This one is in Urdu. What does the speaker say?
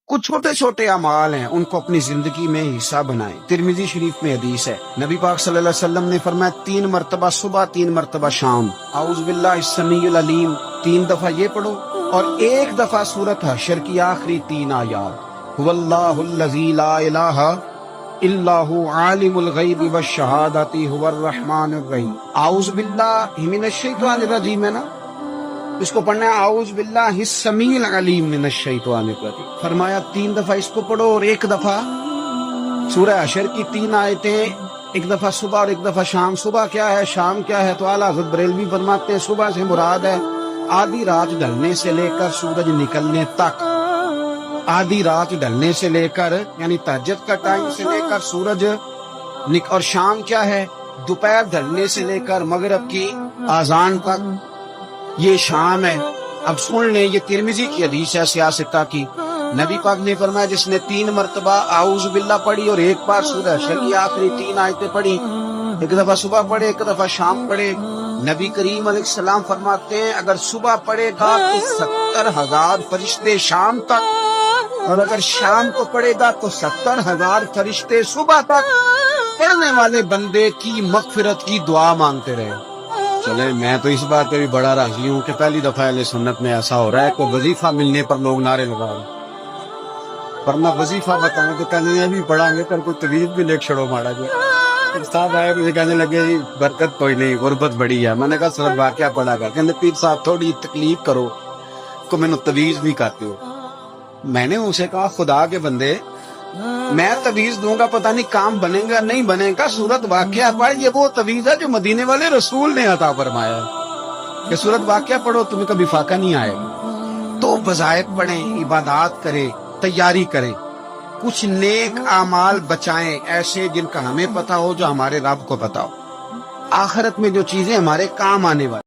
کچھ چھوٹے چھوٹے اعمال ہیں ان کو اپنی زندگی میں حصہ بنائیں۔ ترمذی شریف میں حدیث ہے، نبی پاک صلی اللہ علیہ وسلم نے فرمایا 3 مرتبہ صبح 3 مرتبہ شام اعوذ باللہ السمیع العلیم 3 دفعہ یہ پڑھو، اور 1 دفعہ سورۃ حشر کی آخری 3 آیات هو اللہ الذی لا الہ الا هو عالم الغیب والشہادۃ هو الرحمن الرحیم۔ اعوذ باللہ من الشیطان الرجیم ہے نا، اس کو پڑھنا ہے اعوذ باللہ السمیع العلیم من الشیطان الرجیم۔ فرمایا 3 دفعہ اس کو پڑھو اور 1 دفعہ سورہ حشر کی 3 آیتیں، 1 دفعہ صبح اور 1 دفعہ شام۔ صبح کیا ہے، شام کیا ہے؟ تو اعلیٰ حضرت بریلوی فرماتے ہیں صبح سے مراد ہے آدھی رات ڈھلنے سے لے کر سورج نکلنے تک، آدھی رات ڈھلنے سے لے کر یعنی تہجد کا ٹائم سے لے کر سورج اور شام کیا ہے، دوپہر ڈھلنے سے لے کر مغرب کی اذان تک، یہ شام ہے۔ اب سن لیں، یہ ترمذی کی حدیث ہے سیاستہ کی، نبی پاک نے فرمایا جس نے 3 مرتبہ اعوذ باللہ پڑھی اور 1 بار سورہ حشر کی آخری 3 آیتیں پڑھی، 1 دفعہ صبح پڑھے 1 دفعہ شام پڑھے، نبی کریم علیہ السلام فرماتے ہیں اگر صبح پڑھے گا تو 70,000 فرشتے شام تک، اور اگر شام کو پڑھے گا تو 70,000 فرشتے صبح تک پڑھنے والے بندے کی مغفرت کی دعا مانگتے رہے۔ چلے میں تو اس بات پہ بھی بڑا راضی ہوں کہ پہلی دفعہ اہل سنت میں ایسا ہو رہا ہے کہ وظیفہ ملنے پر لوگ نعرے لگا رہے ہیں، ورنہ وظیفہ بتائیں تو کہنے بھی پڑھا گے پر کوئی طویل بھی لکھ چھڑو ماڑا گیا۔ استاد آئے مجھے کہنے لگے جی برکت کوئی نہیں، غربت بڑی ہے۔ میں نے کہا صرف واقعہ پڑھا کر، کہنے پیر صاحب تھوڑی تکلیف کرو کو میں نے تویز بھی کہتے ہو۔ میں نے اسے کہا خدا کے بندے میں تویز دوں گا پتہ نہیں کام بنے گا نہیں بنے گا، سورت واقعہ پڑھ، یہ وہ تویز ہے جو مدینے والے رسول نے عطا فرمایا کہ سورت واقعہ پڑھو تمہیں کبھی فاقہ نہیں آئے گا۔ تو وظائف پڑھیں، عبادات کریں، تیاری کریں، کچھ نیک اعمال بچائیں ایسے جن کا ہمیں پتہ ہو، جو ہمارے رب کو پتہ ہو، آخرت میں جو چیزیں ہمارے کام آنے والی۔